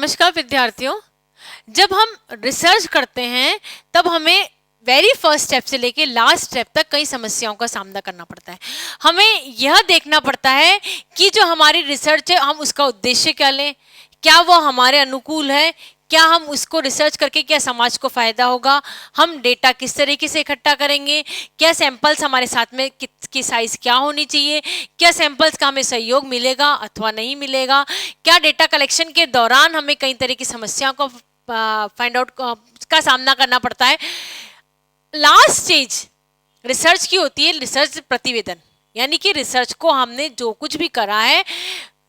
नमस्कार विद्यार्थियों। जब हम रिसर्च करते हैं तब हमें वेरी फर्स्ट स्टेप से लेके लास्ट स्टेप तक कई समस्याओं का सामना करना पड़ता है। हमें यह देखना पड़ता है कि जो हमारी रिसर्च है हम उसका उद्देश्य क्या लें, क्या वो हमारे अनुकूल है, क्या हम उसको रिसर्च करके क्या समाज को फायदा होगा, हम डेटा किस तरीके से इकट्ठा करेंगे, क्या सैंपल्स हमारे साथ में की साइज क्या होनी चाहिए, क्या सैंपल्स का हमें सहयोग मिलेगा अथवा नहीं मिलेगा, क्या डेटा कलेक्शन के दौरान हमें कई तरह की समस्याओं को फाइंड आउट का सामना करना पड़ता है। लास्ट स्टेज रिसर्च की होती है रिसर्च प्रतिवेदन, यानी कि रिसर्च को हमने जो कुछ भी करा है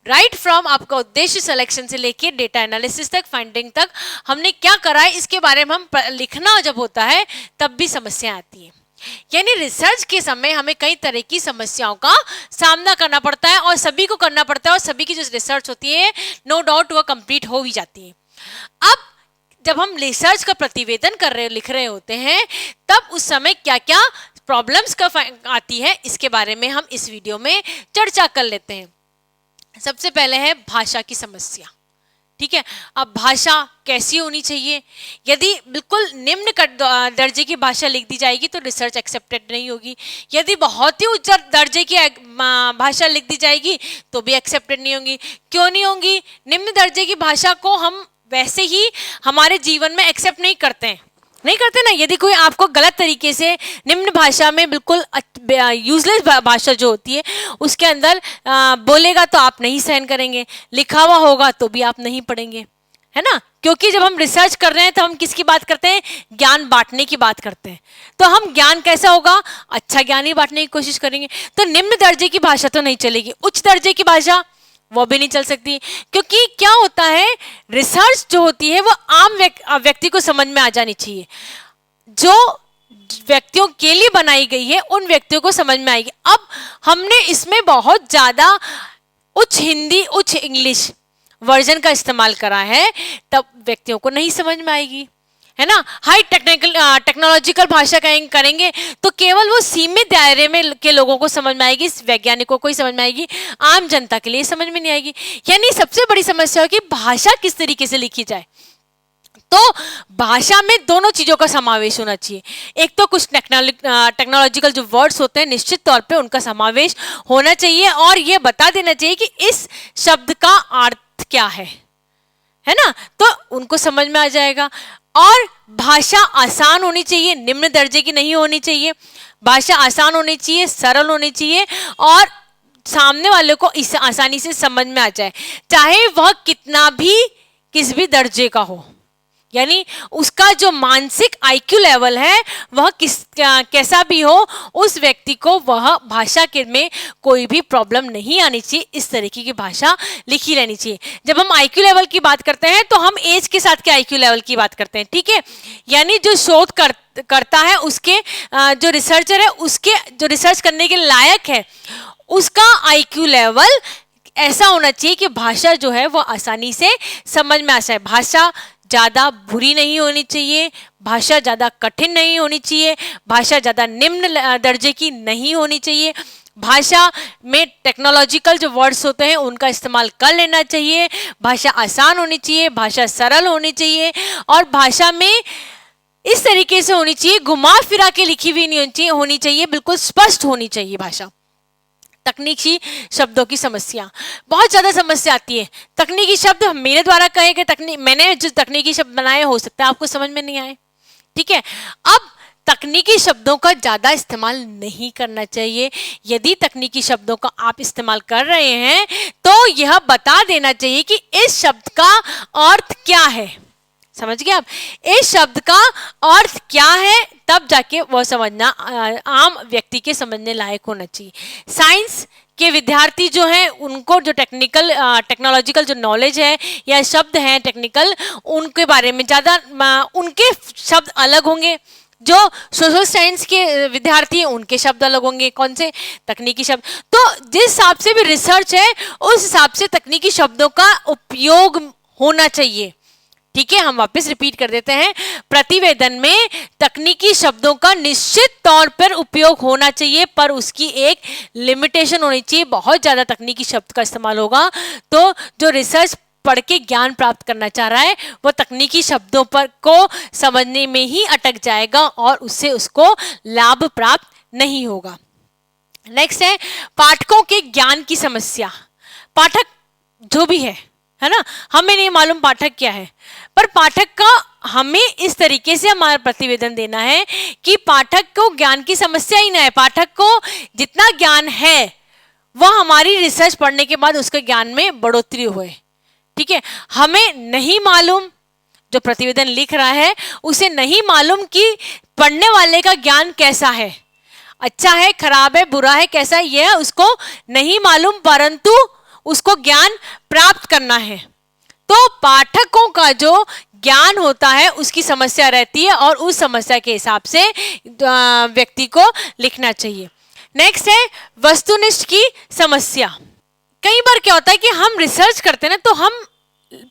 राइट फ्रॉम आपका उद्देश्य सिलेक्शन से लेके डेटा एनालिसिस तक फाइंडिंग तक हमने क्या करा है इसके बारे में हम लिखना जब होता है तब भी समस्याएं आती हैं। यानी रिसर्च के समय हमें कई तरह की समस्याओं का सामना करना पड़ता है और सभी को करना पड़ता है और सभी की जो रिसर्च होती है नो डाउट वह कंप्लीट हो भी जाती है। अब जब हम रिसर्च का प्रतिवेदन लिख रहे होते हैं तब उस समय क्या क्या प्रॉब्लम्स का आती है इसके बारे में हम इस वीडियो में चर्चा कर लेते हैं। सबसे पहले है भाषा की समस्या। ठीक है, अब भाषा कैसी होनी चाहिए? यदि बिल्कुल निम्न दर्जे की भाषा लिख दी जाएगी तो रिसर्च एक्सेप्टेड नहीं होगी। यदि बहुत ही उच्च दर्जे की भाषा लिख दी जाएगी तो भी एक्सेप्टेड नहीं होगी। क्यों नहीं होंगी? निम्न दर्जे की भाषा को हम वैसे ही हमारे जीवन में एक्सेप्ट नहीं करते ना। यदि कोई आपको गलत तरीके से निम्न भाषा में बिल्कुल यूजलेस भाषा जो होती है उसके अंदर बोलेगा तो आप नहीं सहन करेंगे, लिखा हुआ होगा तो भी आप नहीं पढ़ेंगे, है ना। क्योंकि जब हम रिसर्च कर रहे हैं तो हम किसकी बात करते हैं? ज्ञान बांटने की बात करते हैं। तो हम ज्ञान कैसा होगा? अच्छा ज्ञान ही बांटने की कोशिश करेंगे। तो निम्न दर्जे की भाषा तो नहीं चलेगी, उच्च दर्जे की भाषा वो भी नहीं चल सकती। क्योंकि क्या होता है, रिसर्च जो होती है वो आम व्यक्ति को समझ में आ जानी चाहिए। जो व्यक्तियों के लिए बनाई गई है उन व्यक्तियों को समझ में आएगी। अब हमने इसमें बहुत ज्यादा उच्च हिंदी उच्च इंग्लिश वर्जन का इस्तेमाल करा है तब व्यक्तियों को नहीं समझ में आएगी, है ना। हाई टेक्नोलॉजिकल भाषा करेंगे तो केवल वो सीमित दायरे में के लोगों को समझ में आएगी, वैज्ञानिकों को ही समझ में आएगी, आम जनता के लिए समझ में नहीं आएगी। यानी सबसे बड़ी समस्या है कि भाषा किस तरीके से लिखी जाए। तो भाषा में दोनों चीजों का समावेश होना चाहिए। एक तो कुछ टेक्नोलॉजिकल जो वर्ड्स होते हैं निश्चित तौर पे उनका समावेश होना चाहिए और ये बता देना चाहिए कि इस शब्द का अर्थ क्या है ना, तो उनको समझ में आ जाएगा। और भाषा आसान होनी चाहिए, निम्न दर्जे की नहीं होनी चाहिए। भाषा आसान होनी चाहिए, सरल होनी चाहिए और सामने वाले को इस आसानी से समझ में आ जाए, चाहे वह कितना भी किस भी दर्जे का हो। यानी उसका जो मानसिक आईक्यू लेवल है वह कैसा भी हो, उस व्यक्ति को वह भाषा के में कोई भी प्रॉब्लम नहीं आनी चाहिए। इस तरीके की भाषा लिखी रहनी चाहिए। जब हम आईक्यू लेवल की बात करते हैं तो हम एज के साथ के आईक्यू लेवल की बात करते हैं, ठीक है। यानी जो शोध करता है उसके जो रिसर्चर है उसके जो रिसर्च करने के लायक है उसका आईक्यू लेवल ऐसा होना चाहिए कि भाषा जो है वो आसानी से समझ में आ जाए। भाषा ज़्यादा बुरी नहीं होनी चाहिए, भाषा ज़्यादा कठिन नहीं होनी चाहिए, भाषा ज़्यादा निम्न दर्जे की नहीं होनी चाहिए। भाषा में टेक्नोलॉजिकल जो वर्ड्स होते हैं उनका इस्तेमाल कर लेना चाहिए। भाषा आसान होनी चाहिए, भाषा सरल होनी चाहिए और भाषा में इस तरीके से होनी चाहिए, घुमा फिरा के लिखी हुई नहीं होनी चाहिए, बिल्कुल स्पष्ट होनी चाहिए भाषा। तकनीकी शब्दों की समस्या, बहुत ज्यादा समस्या आती है। तकनीकी शब्द मेरे द्वारा कहे गए मैंने जो तकनीकी शब्द बनाए हो सकता है आपको समझ में नहीं आए, ठीक है। अब तकनीकी शब्दों का ज्यादा इस्तेमाल नहीं करना चाहिए। यदि तकनीकी शब्दों का आप इस्तेमाल कर रहे हैं तो यह बता देना चाहिए कि इस शब्द का अर्थ क्या है। समझ गए आप? इस शब्द का अर्थ क्या है तब जाके वह समझना आम व्यक्ति के समझने लायक होना चाहिए। साइंस के विद्यार्थी जो हैं उनको जो टेक्नोलॉजिकल जो नॉलेज है या शब्द हैं टेक्निकल उनके बारे में ज़्यादा उनके शब्द अलग होंगे। जो सोशल साइंस के विद्यार्थी हैं उनके शब्द अलग होंगे। कौन से? तकनीकी शब्द। तो जिस हिसाब से भी रिसर्च है उस हिसाब से तकनीकी शब्दों का उपयोग होना चाहिए, ठीक है। हम वापस रिपीट कर देते हैं, प्रतिवेदन में तकनीकी शब्दों का निश्चित तौर पर उपयोग होना चाहिए पर उसकी एक लिमिटेशन होनी चाहिए। बहुत ज्यादा तकनीकी शब्द का इस्तेमाल होगा तो जो रिसर्च पढ़ के ज्ञान प्राप्त करना चाह रहा है वो तकनीकी शब्दों पर को समझने में ही अटक जाएगा और उससे उसको लाभ प्राप्त नहीं होगा। नेक्स्ट है पाठकों के ज्ञान की समस्या। पाठक जो भी है ना, हमें नहीं मालूम पाठक क्या है, पर पाठक का हमें इस तरीके से हमारा प्रतिवेदन देना है कि पाठक को ज्ञान की समस्या ही ना है। पाठक को जितना ज्ञान है वह हमारी रिसर्च पढ़ने के बाद उसके ज्ञान में बढ़ोतरी हुए। ठीक है, हमें नहीं मालूम, जो प्रतिवेदन लिख रहा है उसे नहीं मालूम कि पढ़ने वाले का ज्ञान कैसा है, अच्छा है, खराब है, बुरा है, कैसा है, यह उसको नहीं मालूम, परंतु उसको ज्ञान प्राप्त करना है। तो पाठकों का जो ज्ञान होता है उसकी समस्या रहती है और उस समस्या के हिसाब से व्यक्ति को लिखना चाहिए। नेक्स्ट है वस्तुनिष्ठ की समस्या। कई बार क्या होता है कि हम रिसर्च करते हैं ना, तो हम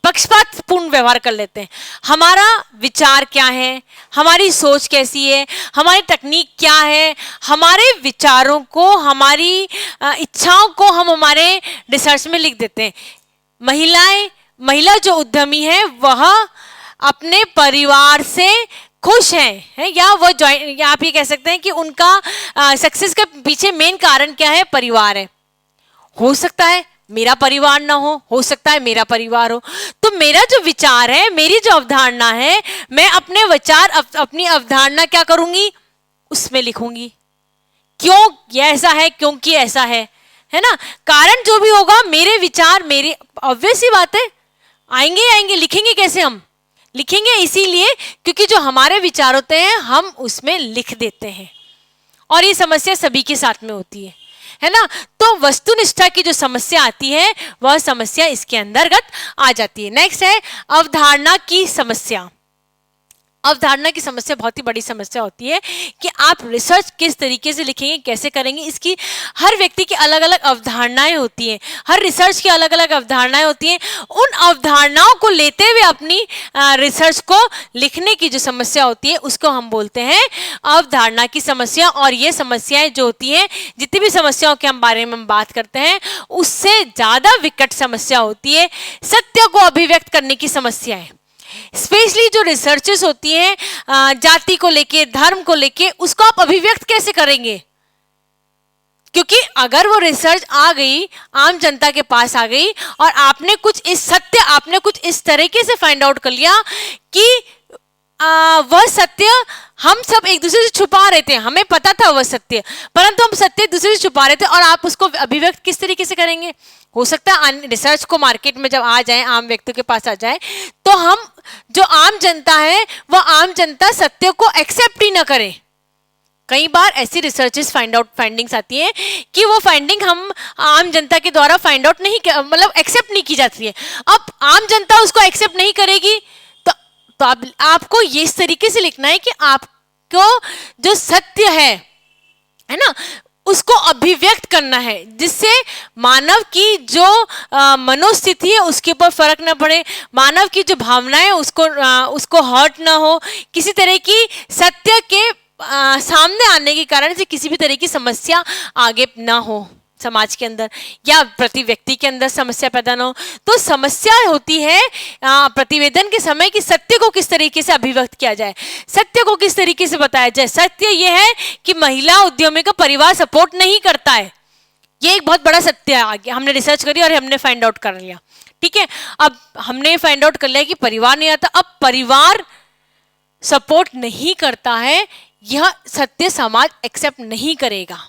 पक्षपातपूर्ण व्यवहार कर लेते हैं। हमारा विचार क्या है, हमारी सोच कैसी है, हमारी तकनीक क्या है, हमारे विचारों को, हमारी इच्छाओं को हम हमारे रिसर्च में लिख देते हैं। महिला जो उद्यमी है वह अपने परिवार से खुश है या वो ज्वाइन, या आप ये कह सकते हैं कि उनका सक्सेस के पीछे मेन कारण क्या है, परिवार है। हो सकता है मेरा परिवार ना हो सकता है मेरा परिवार हो। तो मेरा जो विचार है, मेरी जो अवधारणा है, मैं अपने विचार अपनी अवधारणा क्या करूंगी, उसमें लिखूंगी। क्यों ये ऐसा है, क्योंकि ऐसा है ना, कारण जो भी होगा, मेरे विचार, मेरी ऑब्वियस ही बात है, आएंगे। लिखेंगे कैसे, हम लिखेंगे इसीलिए क्योंकि जो हमारे विचार होते हैं हम उसमें लिख देते हैं, और ये समस्या सभी के साथ में होती है ना। तो वस्तुनिष्ठा की जो समस्या आती है वह समस्या इसके अंतर्गत आ जाती है। नेक्स्ट है अवधारणा की समस्या। अवधारणा की समस्या बहुत ही बड़ी समस्या होती है कि आप रिसर्च किस तरीके से लिखेंगे, कैसे करेंगे। इसकी हर व्यक्ति की अलग अलग अवधारणाएं होती हैं, हर रिसर्च की अलग अलग अवधारणाएं होती हैं। उन अवधारणाओं को लेते हुए अपनी रिसर्च को लिखने की जो समस्या होती है उसको हम बोलते हैं अवधारणा की समस्या। और ये समस्याएं जो होती हैं, जितनी भी समस्याओं के हम बारे में हम बात करते हैं, उससे ज़्यादा विकट समस्या होती है सत्य को अभिव्यक्त करने की समस्याएं। स्पेशली जो रिसर्चेस होती हैं जाति को लेके, धर्म को लेके, उसको आप अभिव्यक्त कैसे करेंगे, क्योंकि अगर वो रिसर्च आ गई, आम जनता के पास आ गई और आपने कुछ इस तरीके से फाइंड आउट कर लिया कि वह सत्य हम सब एक दूसरे से छुपा रहे थे, हमें पता था वह सत्य, परंतु हम सत्य एक दूसरे से छुपा रहे थे, और आप उसको अभिव्यक्त किस तरीके से करेंगे। हो सकता है रिसर्च को मार्केट में जब आ जाए, आम व्यक्तियों के पास आ जाए, तो हम जो आम जनता है वह आम जनता सत्य को एक्सेप्ट ही ना करे। कई बार ऐसी रिसर्चेस फाइंडिंग्स आती है कि वो फाइंडिंग हम आम जनता के द्वारा फाइंड आउट नहीं, मतलब एक्सेप्ट नहीं की जाती है। अब आम जनता उसको एक्सेप्ट नहीं करेगी, तो आपको ये इस तरीके से लिखना है कि आपको जो सत्य है ना, उसको अभिव्यक्त करना है, जिससे मानव की जो मनोस्थिति है उसके ऊपर फर्क ना पड़े, मानव की जो भावनाएं उसको हर्ट ना हो, किसी तरह की सत्य के सामने आने के कारण से किसी भी तरह की समस्या आगे ना हो समाज के अंदर, या प्रति व्यक्ति के अंदर समस्या पैदा ना हो। तो समस्या होती है प्रतिवेदन के समय कि सत्य को किस तरीके से अभिव्यक्त किया जाए, सत्य को किस तरीके से बताया जाए। सत्य यह है कि महिला उद्यमी का परिवार सपोर्ट नहीं करता है, ये एक बहुत बड़ा सत्य है। आगे हमने रिसर्च करी और हमने फाइंड आउट कर लिया, ठीक है। अब हमने फाइंड आउट कर लिया कि परिवार नहीं आता, अब परिवार सपोर्ट नहीं करता है, यह सत्य समाज एक्सेप्ट नहीं करेगा,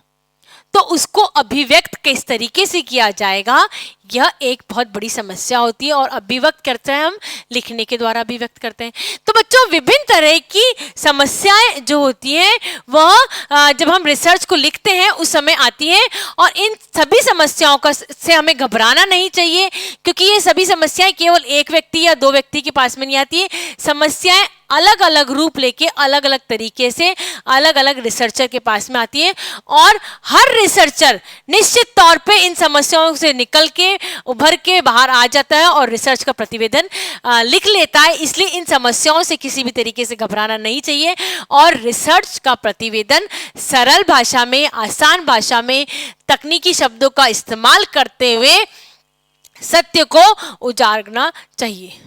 तो उसको अभिव्यक्त किस तरीके से किया जाएगा, यह एक बहुत बड़ी समस्या होती है। और अभिव्यक्त करते हैं हम लिखने के द्वारा अभिव्यक्त करते हैं। तो बच्चों, विभिन्न तरह की समस्याएं जो होती हैं वह जब हम रिसर्च को लिखते हैं उस समय आती हैं, और इन सभी समस्याओं का से हमें घबराना नहीं चाहिए, क्योंकि ये सभी समस्याएं केवल एक व्यक्ति या दो व्यक्ति के पास में नहीं आती है। समस्याएं अलग अलग रूप लेके अलग अलग तरीके से अलग अलग रिसर्चर के पास में आती है, और हर रिसर्चर निश्चित तौर पे इन समस्याओं से निकल के उभर के बाहर आ जाता है और रिसर्च का प्रतिवेदन लिख लेता है। इसलिए इन समस्याओं से किसी भी तरीके से घबराना नहीं चाहिए, और रिसर्च का प्रतिवेदन सरल भाषा में, आसान भाषा में, तकनीकी शब्दों का इस्तेमाल करते हुए सत्य को उजागरना चाहिए।